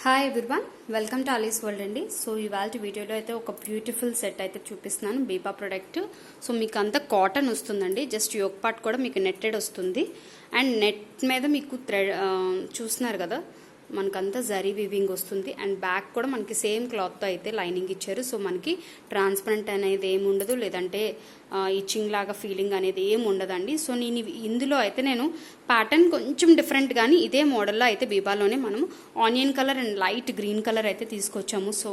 Hi everyone, welcome to Alice's world అండి. So ఇవాళ వీడియోలో అయితే ఒక బ్యూటిఫుల్ సెట్ అయితే చూపిస్తున్నాను. బీబా ప్రొడక్ట్. సో మీకు అంతా కాటన్ వస్తుందండి. జస్ట్ యోక్ పార్ట్ కూడా మీకు నెట్టెడ్ వస్తుంది. అండ్ నెట్ మీద మీకు థ్రెడ్ చూస్తున్నారు కదా, మనకంతా జరీ వివింగ్ వస్తుంది. అండ్ బ్యాక్ కూడా మనకి సేమ్ క్లాత్తో అయితే లైనింగ్ ఇచ్చారు. సో మనకి ట్రాన్స్పరెంట్ అనేది ఏమి ఉండదు, లేదంటే ఇచ్చింగ్ లాగా ఫీలింగ్ అనేది ఏమి ఉండదండి. సో ఇందులో అయితే నేను ప్యాటర్న్ కొంచెం డిఫరెంట్, కానీ ఇదే మోడల్లో అయితే బీబాలోనే మనం onion colour and light green colour అయితే తీసుకొచ్చాము. సో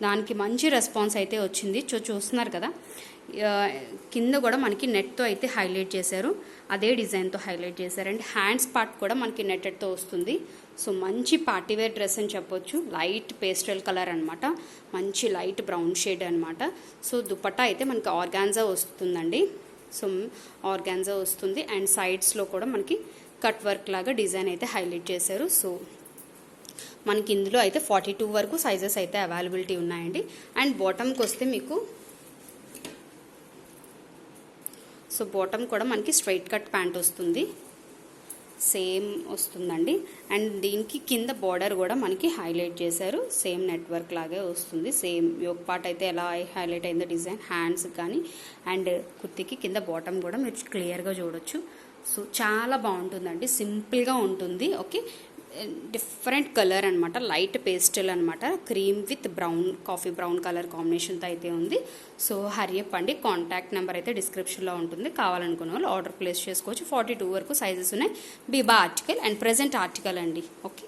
దానికి మంచి రెస్పాన్స్ అయితే వచ్చింది. చూస్తున్నారు కదా, కింద కూడా మనకి నెట్తో అయితే హైలైట్ చేశారు, అదే డిజైన్తో హైలైట్ చేశారు. అండ్ హ్యాండ్స్ పార్ట్ కూడా మనకి నెట్టెడ్తో వస్తుంది. సో మంచి పార్టీవేర్ డ్రెస్ అని చెప్పొచ్చు. లైట్ పేస్టల్ కలర్ అనమాట, మంచి లైట్ బ్రౌన్ షేడ్ అనమాట. సో దుపట్టా అయితే మనకి ఆర్గాన్జా వస్తుందండి. సో ఆర్గాన్జా వస్తుంది. అండ్ సైడ్స్లో కూడా మనకి కట్ వర్క్ లాగా డిజైన్ అయితే హైలైట్ చేశారు. సో మనకి ఇందులో అయితే 42 వరకు సైజెస్ అయితే అవైలబిలిటీ ఉన్నాయండి. అండ్ బాటమ్కి వస్తే మీకు సో బాటమ్ కూడా మనకి స్ట్రైట్ కట్ ప్యాంట్ వస్తుంది, సేమ్ వస్తుందండి. అండ్ దీనికి కింద బార్డర్ కూడా మనకి హైలైట్ చేశారు, సేమ్ నెట్వర్క్ లాగే వస్తుంది. సేమ్ యోక్ పార్ట్ అయితే ఎలా హైలైట్ అయిందో డిజైన్, హ్యాండ్స్ కానీ అండ్ కుర్తికి కింద బాటమ్ కూడా మీరు క్లియర్గా చూడొచ్చు. సో చాలా బాగుంటుందండి, సింపుల్గా ఉంటుంది. ఓకే, డిఫరెంట్ కలర్ అనమాట, లైట్ పేస్టల్ అనమాట, cream with brown, coffee brown colour కాంబినేషన్తో అయితే ఉంది. సో హరియప్ అండి, కాంటాక్ట్ నెంబర్ అయితే డిస్క్రిప్షన్లో ఉంటుంది. కావాలనుకున్న వాళ్ళు ఆర్డర్ ప్లేస్ చేసుకోవచ్చు. 42 వరకు సైజెస్ ఉన్నాయి. Biba article and present article అండి. ఓకే.